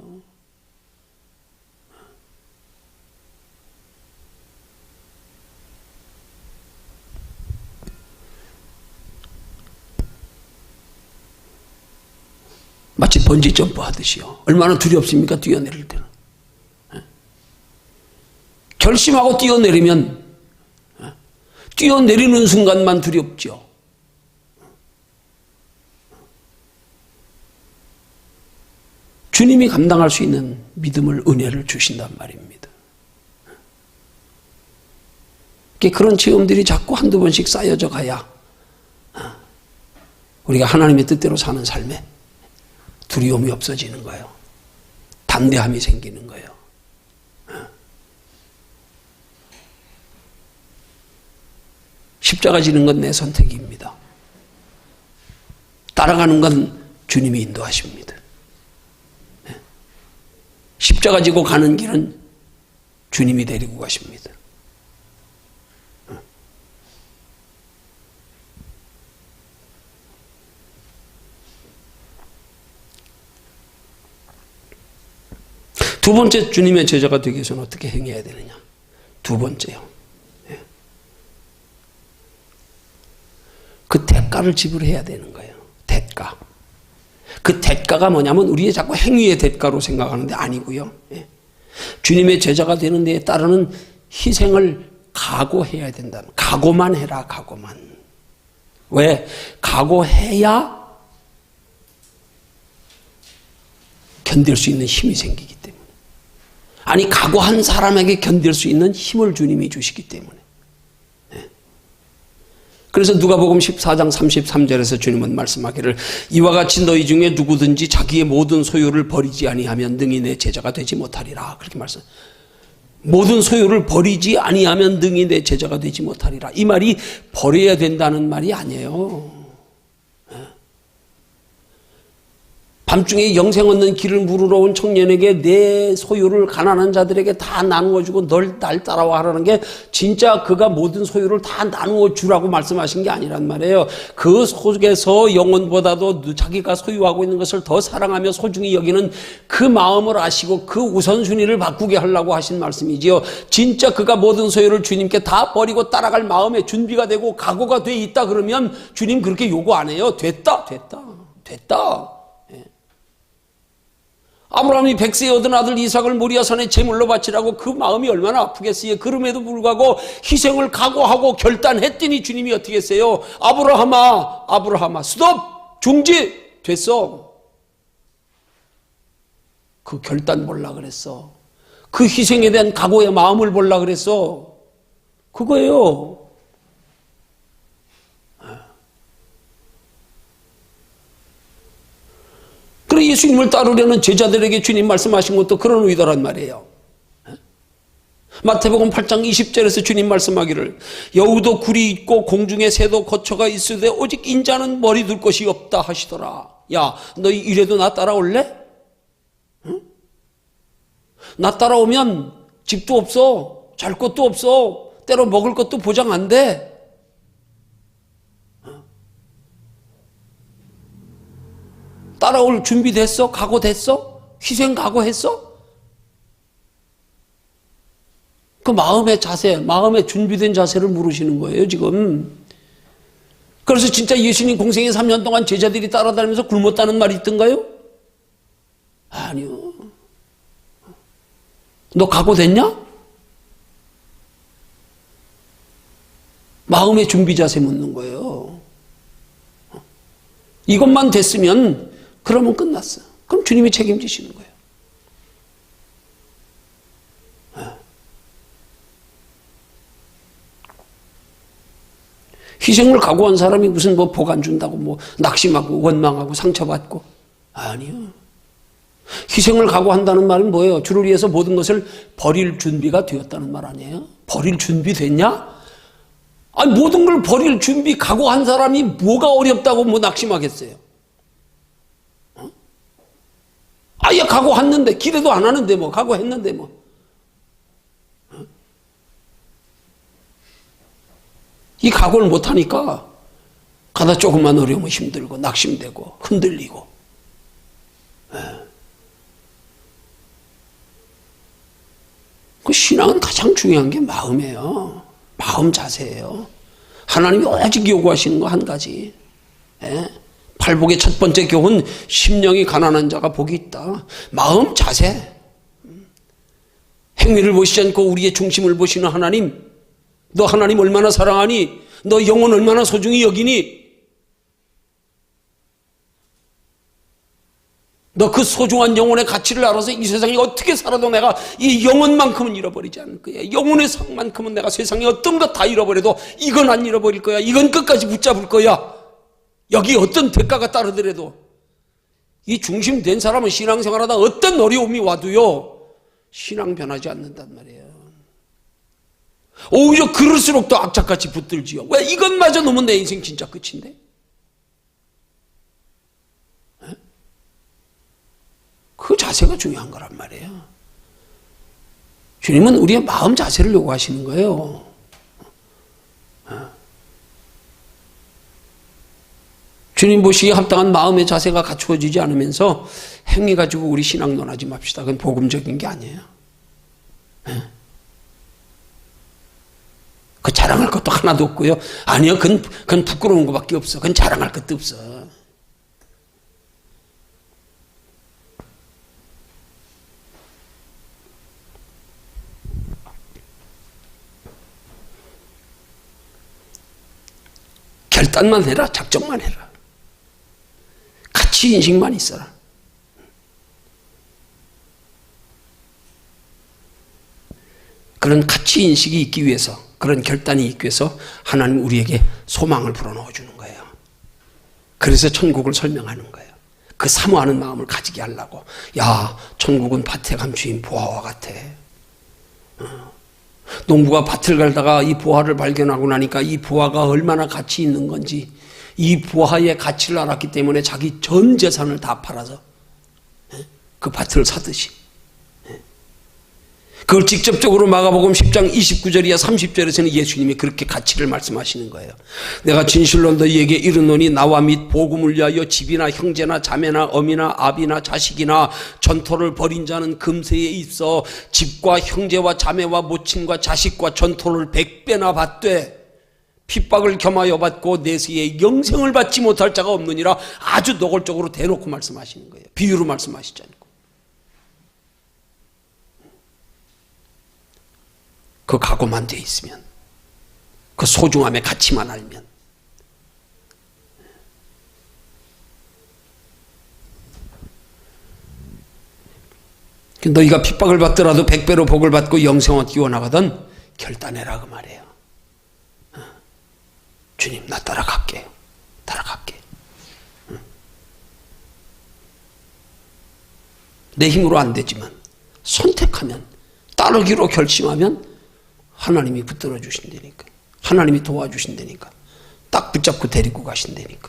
마치 번지 점프 하듯이요. 얼마나 두렵습니까? 뛰어내릴 때는. 결심하고 뛰어내리면 뛰어내리는 순간만 두렵죠. 주님이 감당할 수 있는 믿음을 은혜를 주신단 말입니다. 그런 체험들이 자꾸 한두 번씩 쌓여져 가야 우리가 하나님의 뜻대로 사는 삶에 두려움이 없어지는 거예요. 담대함이 생기는 거예요. 십자가 지는 건 내 선택입니다. 따라가는 건 주님이 인도하십니다. 십자가 지고 가는 길은 주님이 데리고 가십니다. 두 번째, 주님의 제자가 되기 위해서는 어떻게 행해야 되느냐? 두 번째요. 그 대가를 지불해야 되는 거예요. 대가. 그 대가가 뭐냐면 우리의 자꾸 행위의 대가로 생각하는데 아니고요. 주님의 제자가 되는 데에 따르는 희생을 각오해야 된다는. 각오만 해라, 각오만. 왜? 각오해야 견딜 수 있는 힘이 생기기 때문에. 아니, 각오한 사람에게 견딜 수 있는 힘을 주님이 주시기 때문에. 그래서 누가복음 14장 33절에서 주님은 말씀하기를 이와 같이 너희 중에 누구든지 자기의 모든 소유를 버리지 아니하면 능히 내 제자가 되지 못하리라. 그렇게 말씀. 모든 소유를 버리지 아니하면 능히 내 제자가 되지 못하리라. 이 말이 버려야 된다는 말이 아니에요. 밤중에 영생 얻는 길을 물으러 온 청년에게 내 소유를 가난한 자들에게 다 나누어 주고 널 날 따라와 하라는 게 진짜 그가 모든 소유를 다 나누어 주라고 말씀하신 게 아니란 말이에요. 그 속에서 영혼보다도 자기가 소유하고 있는 것을 더 사랑하며 소중히 여기는 그 마음을 아시고 그 우선순위를 바꾸게 하려고 하신 말씀이지요. 진짜 그가 모든 소유를 주님께 다 버리고 따라갈 마음의 준비가 되고 각오가 돼 있다 그러면 주님 그렇게 요구 안 해요. 됐다. 아브라함이 100세에 얻은 아들 이삭을 모리아산에 제물로 바치라고 그 마음이 얼마나 아프겠어요. 그럼에도 불구하고 희생을 각오하고 결단했더니 주님이 어떻게 했어요? 아브라함아 스톱 중지 됐어. 그 결단 보려 그랬어. 그 희생에 대한 각오의 마음을 보려 그랬어. 그거예요. 그래 예수님을 따르려는 제자들에게 주님 말씀하신 것도 그런 의도란 말이에요. 마태복음 8장 20절에서 주님 말씀하기를 여우도 굴이 있고 공중에 새도 거처가 있으되 오직 인자는 머리 둘 곳이 없다 하시더라. 야, 너희 이래도 나 따라올래? 응? 나 따라오면 집도 없어, 잘 것도 없어, 때로 먹을 것도 보장 안 돼. 따라올 준비 됐어? 각오 됐어? 희생 각오했어? 그 마음의 자세, 마음의 준비된 자세를 물으시는 거예요, 지금. 그래서 진짜 예수님 공생애 3년 동안 제자들이 따라다니면서 굶었다는 말이 있던가요? 아니요. 너 각오 됐냐? 마음의 준비 자세 묻는 거예요. 이것만 됐으면 그러면 끝났어. 그럼 주님이 책임지시는 거예요. 희생을 각오한 사람이 무슨 뭐 복 안 준다고 뭐 낙심하고 원망하고 상처받고 아니요. 희생을 각오한다는 말은 뭐예요? 주를 위해서 모든 것을 버릴 준비가 되었다는 말 아니에요? 버릴 준비 됐냐? 아니 모든 걸 버릴 준비 각오한 사람이 뭐가 어렵다고 뭐 낙심하겠어요? 아예 각오했는데 기대도 안 하는데 뭐 각오했는데 뭐 이 각오를 못하니까 가다 조금만 어려우면 힘들고 낙심되고 흔들리고 그 신앙은 가장 중요한 게 마음이에요. 마음 자세예요. 하나님이 오직 요구하시는 거 한 가지. 팔복의 첫 번째 교훈 심령이 가난한 자가 복이 있다. 마음 자세. 행위를 보시지 않고 우리의 중심을 보시는 하나님. 너 하나님 얼마나 사랑하니? 너 영혼 얼마나 소중히 여기니? 너 그 소중한 영혼의 가치를 알아서 이 세상에 어떻게 살아도 내가 이 영혼만큼은 잃어버리지 않을 거야. 영혼의 상만큼은 내가 세상에 어떤 것 다 잃어버려도 이건 안 잃어버릴 거야. 이건 끝까지 붙잡을 거야. 여기 어떤 대가가 따르더라도 이 중심된 사람은 신앙생활하다 어떤 어려움이 와도요 신앙 변하지 않는단 말이에요. 오히려 그럴수록 더 악착같이 붙들지요. 왜? 이것마저 놓으면 내 인생 진짜 끝인데. 그 자세가 중요한 거란 말이에요. 주님은 우리의 마음 자세를 요구하시는 거예요. 주님 보시기에 합당한 마음의 자세가 갖추어지지 않으면서 행위 가지고 우리 신앙 논하지 맙시다. 그건 복음적인 게 아니에요. 그 자랑할 것도 하나도 없고요. 아니요, 그건 부끄러운 것밖에 없어. 그건 자랑할 것도 없어. 결단만 해라. 작정만 해라. 가치 인식만 있어라. 그런 가치 인식이 있기 위해서, 그런 결단이 있기 위해서 하나님 우리에게 소망을 불어넣어 주는 거예요. 그래서 천국을 설명하는 거예요. 그 사모하는 마음을 가지게 하려고. 야, 천국은 밭에 감추인 보화와 같아. 농부가 밭을 갈다가 이 보화를 발견하고 나니까 이 보화가 얼마나 가치 있는 건지, 이 보화의 가치를 알았기 때문에 자기 전 재산을 다 팔아서 그 밭을 사듯이, 그걸 직접적으로 마가복음 10장 29절이야 30절에서는 예수님이 그렇게 가치를 말씀하시는 거예요. 내가 진실로 너희에게 이르노니 나와 및 복음을 위하여 집이나 형제나 자매나 어미나 아비나 자식이나 전토를 벌인 자는 금세에 있어 집과 형제와 자매와 모친과 자식과 전토를 100배나 받되 핍박을 겸하여 받고 내세에 영생을 받지 못할 자가 없느니라. 아주 노골적으로 대놓고 말씀하시는 거예요. 비유로 말씀하시지 않고. 그 각오만 돼 있으면, 그 소중함의 가치만 알면, 너희가 핍박을 받더라도 100배로 복을 받고 영생을 띄워나가던 결단해라 그 말이에요. 주님, 나 따라갈게요. 따라갈게. 내 힘으로 안 되지만 선택하면, 따르기로 결심하면 하나님이 붙들어 주신다니까. 하나님이 도와주신다니까. 딱 붙잡고 데리고 가신다니까.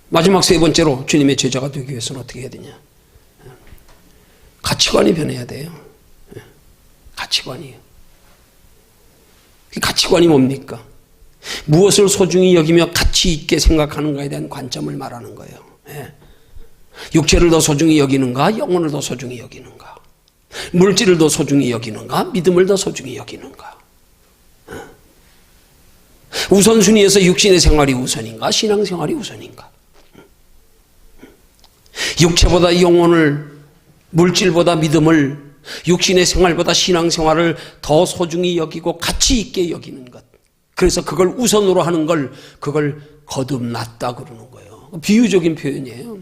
마지막 세 번째로 주님의 제자가 되기 위해서는 어떻게 해야 되냐? 가치관이 변해야 돼요. 가치관이에요. 그 가치관이 뭡니까? 무엇을 소중히 여기며 가치 있게 생각하는가에 대한 관점을 말하는 거예요. 육체를 더 소중히 여기는가? 영혼을 더 소중히 여기는가? 물질을 더 소중히 여기는가? 믿음을 더 소중히 여기는가? 우선순위에서 육신의 생활이 우선인가? 신앙생활이 우선인가? 육체보다 영혼을, 물질보다 믿음을, 육신의 생활보다 신앙생활을 더 소중히 여기고 가치 있게 여기는 것. 그래서 그걸 우선으로 하는 걸, 그걸 거듭났다 그러는 거예요. 비유적인 표현이에요.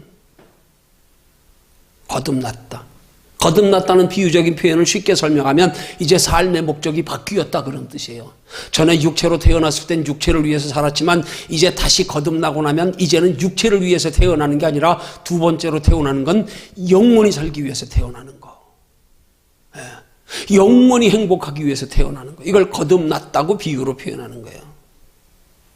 거듭났다. 거듭났다는 비유적인 표현을 쉽게 설명하면 이제 삶의 목적이 바뀌었다 그런 뜻이에요. 전에 육체로 태어났을 땐 육체를 위해서 살았지만 이제 다시 거듭나고 나면 이제는 육체를 위해서 태어나는 게 아니라 두 번째로 태어나는 건 영원히 살기 위해서 태어나는 거. 영원히 행복하기 위해서 태어나는 거. 이걸 거듭났다고 비유로 표현하는 거예요.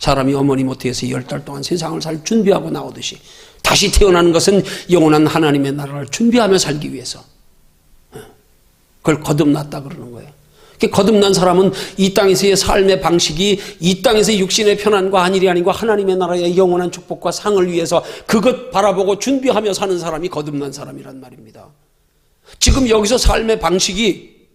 사람이 어머니 모태에서 10달 동안 세상을 살 준비하고 나오듯이 다시 태어나는 것은 영원한 하나님의 나라를 준비하며 살기 위해서. 그걸 거듭났다 그러는 거예요. 거듭난 사람은 이 땅에서의 삶의 방식이 이 땅에서의 육신의 편안과 안일이 아니고 하나님의 나라의 영원한 축복과 상을 위해서 그것 바라보고 준비하며 사는 사람이 거듭난 사람이란 말입니다. 지금 여기서 삶의 방식이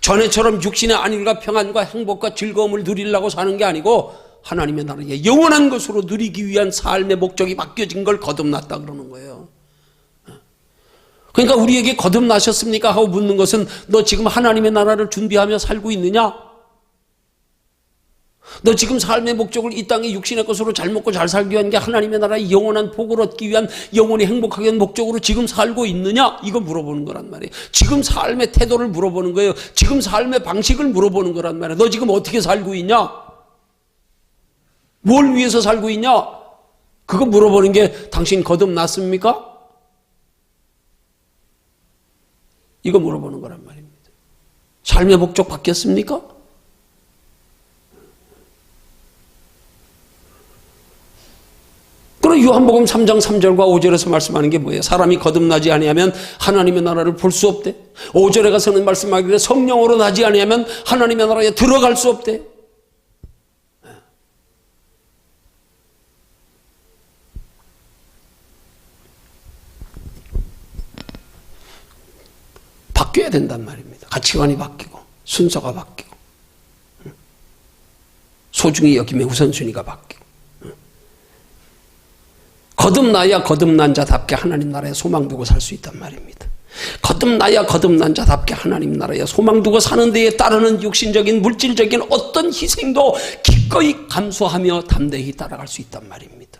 전에처럼 육신의 안일과 평안과 행복과 즐거움을 누리려고 사는 게 아니고 하나님의 나라의 영원한 것으로 누리기 위한 삶의 목적이 바뀌어진 걸 거듭났다 그러는 거예요. 그러니까 우리에게 거듭나셨습니까? 하고 묻는 것은 너 지금 하나님의 나라를 준비하며 살고 있느냐? 너 지금 삶의 목적을 이 땅의 육신의 것으로 잘 먹고 잘 살기 위한 게 하나님의 나라의 영원한 복을 얻기 위한 영원히 행복하게 하는 목적으로 지금 살고 있느냐? 이거 물어보는 거란 말이에요. 지금 삶의 태도를 물어보는 거예요. 지금 삶의 방식을 물어보는 거란 말이에요. 너 지금 어떻게 살고 있냐? 뭘 위해서 살고 있냐? 그거 물어보는 게 당신 거듭났습니까? 이거 물어보는 거란 말입니다. 삶의 목적 바뀌었습니까? 그럼 요한복음 3장 3절과 5절에서 말씀하는 게 뭐예요? 사람이 거듭나지 아니하면 하나님의 나라를 볼 수 없대. 5절에 가서는 말씀하기를 성령으로 나지 아니하면 하나님의 나라에 들어갈 수 없대. 바뀌어야 된단 말입니다. 가치관이 바뀌고 순서가 바뀌고 소중히 여김의 우선순위가 바뀌고 거듭나야 거듭난 자답게 하나님 나라에 소망 두고 살 수 있단 말입니다. 거듭나야 거듭난 자답게 하나님 나라에 소망 두고 사는 데에 따르는 육신적인 물질적인 어떤 희생도 기꺼이 감수하며 담대히 따라갈 수 있단 말입니다.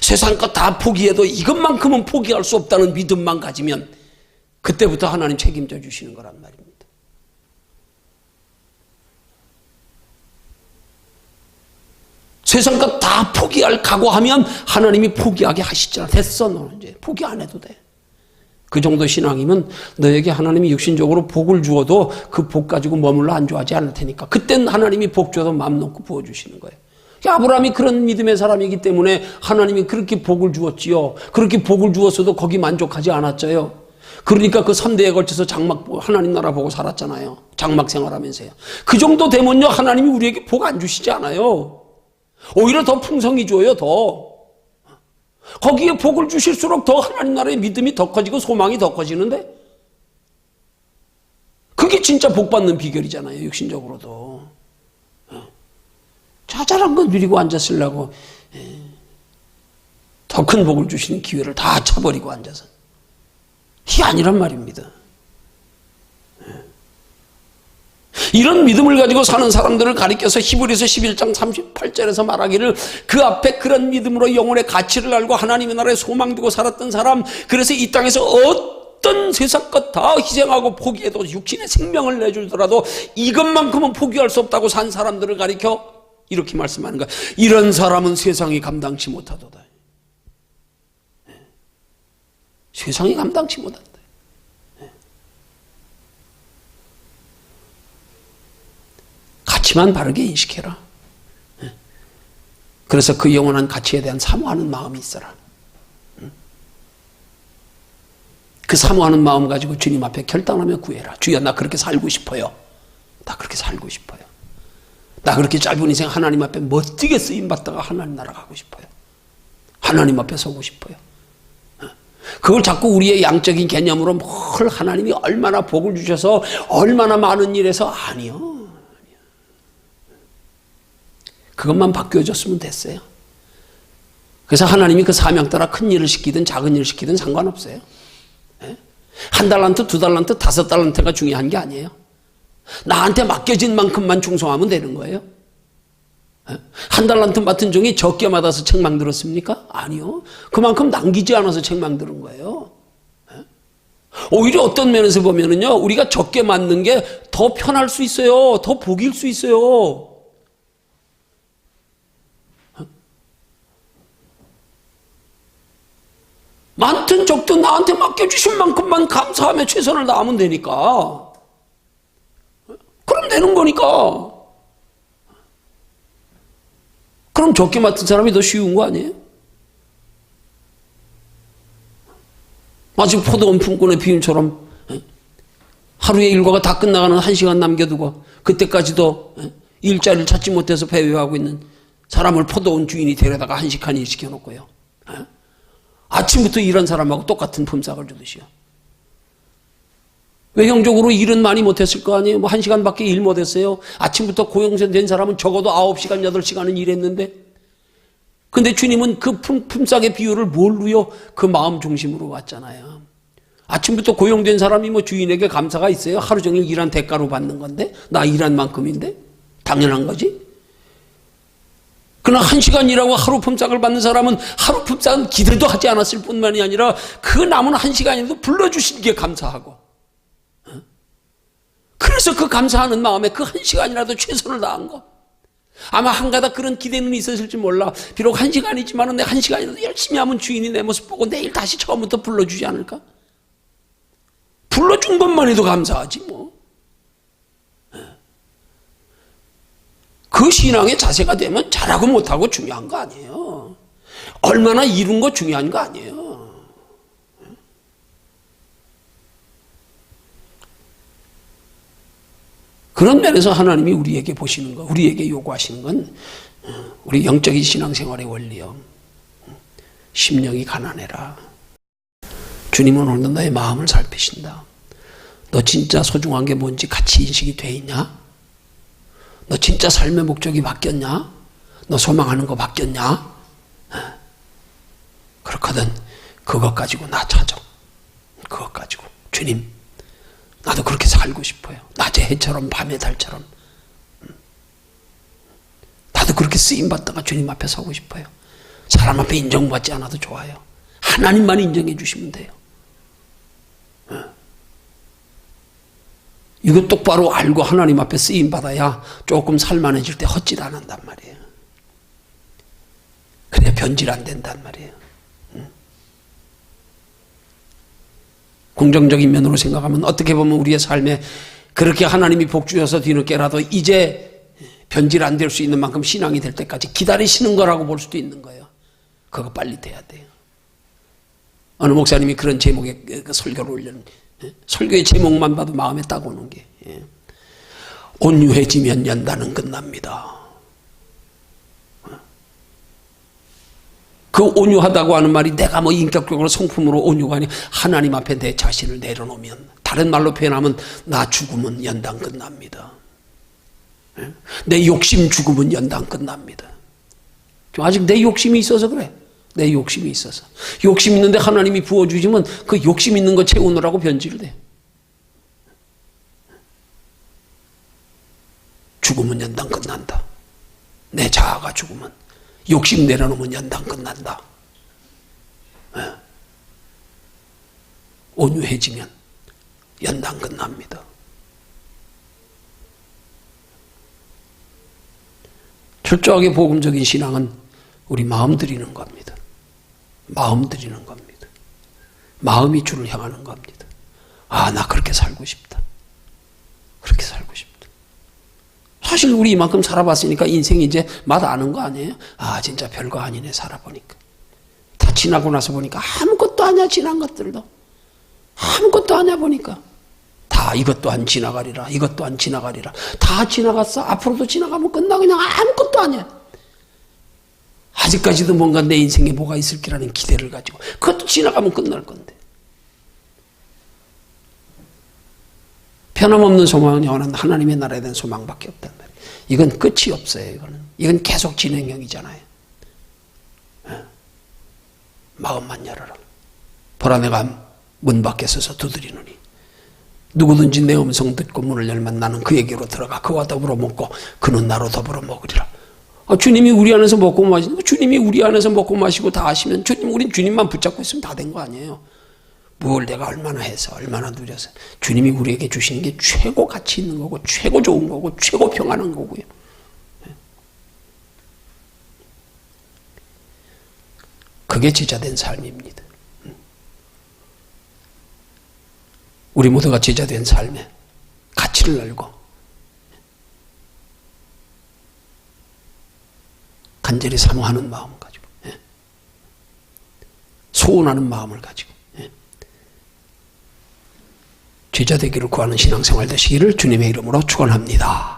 세상 것 다 포기해도 이것만큼은 포기할 수 없다는 믿음만 가지면 그때부터 하나님 책임져 주시는 거란 말입니다. 세상 것 다 포기할 각오하면 하나님이 포기하게 하시잖아. 됐어, 너는 이제 포기 안 해도 돼. 그 정도 신앙이면 너에게 하나님이 육신적으로 복을 주어도 그 복 가지고 머물러 안주하지 않을 테니까 그땐 하나님이 복 줘도 마음 놓고 부어주시는 거예요. 아브라함이 그런 믿음의 사람이기 때문에 하나님이 그렇게 복을 주었지요. 그렇게 복을 주었어도 거기 만족하지 않았죠요. 그러니까 그 3대에 걸쳐서 장막 하나님 나라 보고 살았잖아요. 장막 생활하면서요. 그 정도 되면요 하나님이 우리에게 복 안 주시지 않아요. 오히려 더 풍성히 줘요. 더 거기에 복을 주실수록 더 하나님 나라의 믿음이 더 커지고 소망이 더 커지는데 그게 진짜 복 받는 비결이잖아요. 육신적으로도 자잘한 건 누리고 앉았으려고 더 큰 복을 주시는 기회를 다 차버리고 앉아서 이게 아니란 말입니다. 이런 믿음을 가지고 사는 사람들을 가리켜서 히브리서 11장 38절에서 말하기를 그 앞에 그런 믿음으로 영혼의 가치를 알고 하나님의 나라에 소망 두고 살았던 사람, 그래서 이 땅에서 어떤 세상 것 다 희생하고 포기해도 육신의 생명을 내주더라도 이것만큼은 포기할 수 없다고 산 사람들을 가리켜 이렇게 말씀하는 거야. 이런 사람은 세상이 감당치 못하도다. 세상이 감당치 못한다. 가치만 바르게 인식해라. 그래서 그 영원한 가치에 대한 사모하는 마음이 있어라. 그 사모하는 마음 가지고 주님 앞에 결단하며 구해라. 주여, 나 그렇게 살고 싶어요. 나 그렇게 살고 싶어요. 나 그렇게 짧은 인생 하나님 앞에 멋지게 쓰임받다가 하나님 나라 가고 싶어요. 하나님 앞에 서고 싶어요. 그걸 자꾸 우리의 양적인 개념으로 뭘 하나님이 얼마나 복을 주셔서 얼마나 많은 일에서 아니요. 그것만 바뀌어졌으면 됐어요. 그래서 하나님이 그 사명 따라 큰 일을 시키든 작은 일을 시키든 상관없어요. 한 달란트, 두 달란트, 5달란트가 중요한 게 아니에요. 나한테 맡겨진 만큼만 충성하면 되는 거예요. 한 달란트 맡은 종이 적게 받아서 책망 들었습니까? 아니요. 그만큼 남기지 않아서 책망 들은 거예요. 오히려 어떤 면에서 보면은요, 우리가 적게 맡는 게 더 편할 수 있어요. 더 복일 수 있어요. 많든 적든 나한테 맡겨주신 만큼만 감사하며 최선을 다하면 되니까. 그럼 되는 거니까. 그럼 적게 맡은 사람이 더 쉬운 거 아니에요? 마치 포도원 품꾼의 비유처럼 하루의 일과가 다 끝나가는 1시간 남겨두고 그때까지도 일자리를 찾지 못해서 배회하고 있는 사람을 포도원 주인이 데려다가 1시간 일 시켜놓고요. 아침부터 일한 사람하고 똑같은 품삯을 주듯이요. 외형적으로 일은 많이 못했을 거 아니에요. 1시간밖에 일 못했어요. 아침부터 고용된 사람은 적어도 9시간, 8시간은 일했는데. 근데 주님은 그 품삯의 비율을 뭘로요? 그 마음 중심으로 왔잖아요. 아침부터 고용된 사람이 주인에게 감사가 있어요? 하루 종일 일한 대가로 받는 건데? 나 일한 만큼인데? 당연한 거지? 그러나 1시간 일하고 하루 품삯을 받는 사람은 하루 품삯은 기대도 하지 않았을 뿐만이 아니라 그 남은 1시간에도 불러주신 게 감사하고, 그래서 그 감사하는 마음에 그 1시간이라도 최선을 다한 것. 아마 한가닥 그런 기대는 있었을지 몰라. 비록 1시간이지만 내 1시간이라도 열심히 하면 주인이 내 모습 보고 내일 다시 처음부터 불러주지 않을까? 불러준 것만 해도 감사하지 뭐. 그 신앙의 자세가 되면 잘하고 못하고 중요한 거 아니에요. 얼마나 이룬 거 중요한 거 아니에요. 그런 면에서 하나님이 우리에게 보시는 거, 우리에게 요구하시는 건 우리 영적인 신앙생활의 원리요. 심령이 가난해라. 주님은 오늘 너의 마음을 살피신다. 너 진짜 소중한 게 뭔지 가치 인식이 돼 있냐? 너 진짜 삶의 목적이 바뀌었냐? 너 소망하는 거 바뀌었냐? 그렇거든 그것 가지고 나 찾아. 그것 가지고 주님 나도 그렇게 살고 싶어요. 낮에 해처럼 밤에 달처럼. 나도 그렇게 쓰임받다가 주님 앞에 서고 싶어요. 사람 앞에 인정받지 않아도 좋아요. 하나님만 인정해 주시면 돼요. 이거 똑바로 알고 하나님 앞에 쓰임받아야 조금 살만해질 때 헛짓 안 한단 말이에요. 그래야 변질 안 된단 말이에요. 긍정적인 면으로 생각하면 어떻게 보면 우리의 삶에 그렇게 하나님이 복 주셔서 뒤늦게라도 이제 변질 안 될 수 있는 만큼 신앙이 될 때까지 기다리시는 거라고 볼 수도 있는 거예요. 그거 빨리 돼야 돼요. 어느 목사님이 그런 제목의 설교를 올렸는데 설교의 제목만 봐도 마음에 딱 오는 게 온유해지면 연단은 끝납니다. 그 온유하다고 하는 말이 내가 뭐 인격적으로 성품으로 온유가 아니 하나님 앞에 내 자신을 내려놓으면, 다른 말로 표현하면 나 죽으면 연단 끝납니다. 내 욕심 죽으면 연단 끝납니다. 아직 내 욕심이 있어서 그래. 내 욕심이 있어서. 욕심 있는데 하나님이 부어주시면 그 욕심 있는 거 채우느라고 변질돼. 죽으면 연단 끝난다. 내 자아가 죽으면. 욕심 내려놓으면 연단 끝난다. 온유해지면 연단 끝납니다. 철저하게 복음적인 신앙은 우리 마음 드리는 겁니다. 마음 드리는 겁니다. 마음이 주를 향하는 겁니다. 아, 나 그렇게 살고 싶다. 그렇게 살고 싶다. 사실 우리 이만큼 살아봤으니까 인생이 이제 맛 아는 거 아니에요? 아, 진짜 별거 아니네, 살아보니까. 다 지나고 나서 보니까 아무것도 아니야, 지난 것들도. 아무것도 아니야, 보니까. 다 이것 또한 지나가리라, 이것 또한 지나가리라. 다 지나갔어. 앞으로도 지나가면 끝나. 그냥 아무것도 아니야. 아직까지도 뭔가 내 인생에 뭐가 있을 거라는 기대를 가지고. 그것도 지나가면 끝날 건데. 변함없는 소망은 영원한 하나님의 나라에 대한 소망밖에 없단 말이에요. 이건 끝이 없어요. 이건 계속 진행형이잖아요. 마음만 열어라. 보라, 내가 문 밖에 서서 두드리노니 누구든지 내 음성 듣고 문을 열면 나는 그에게로 들어가 그와 더불어 먹고 그는 나로 더불어 먹으리라. 주님이 우리 안에서 먹고 마시고, 주님이 우리 안에서 먹고 마시고 다 하시면 우린 주님만 붙잡고 있으면 다 된 거 아니에요. 뭘 내가 얼마나 해서 얼마나 누려서 주님이 우리에게 주시는 게 최고 가치 있는 거고 최고 좋은 거고 최고 평안한 거고요. 그게 제자된 삶입니다. 우리 모두가 제자된 삶에 가치를 알고 간절히 사모하는 마음 가지고, 소원하는 마음을 가지고 제자 되기를 구하는 신앙생활 되시기를 주님의 이름으로 축원합니다.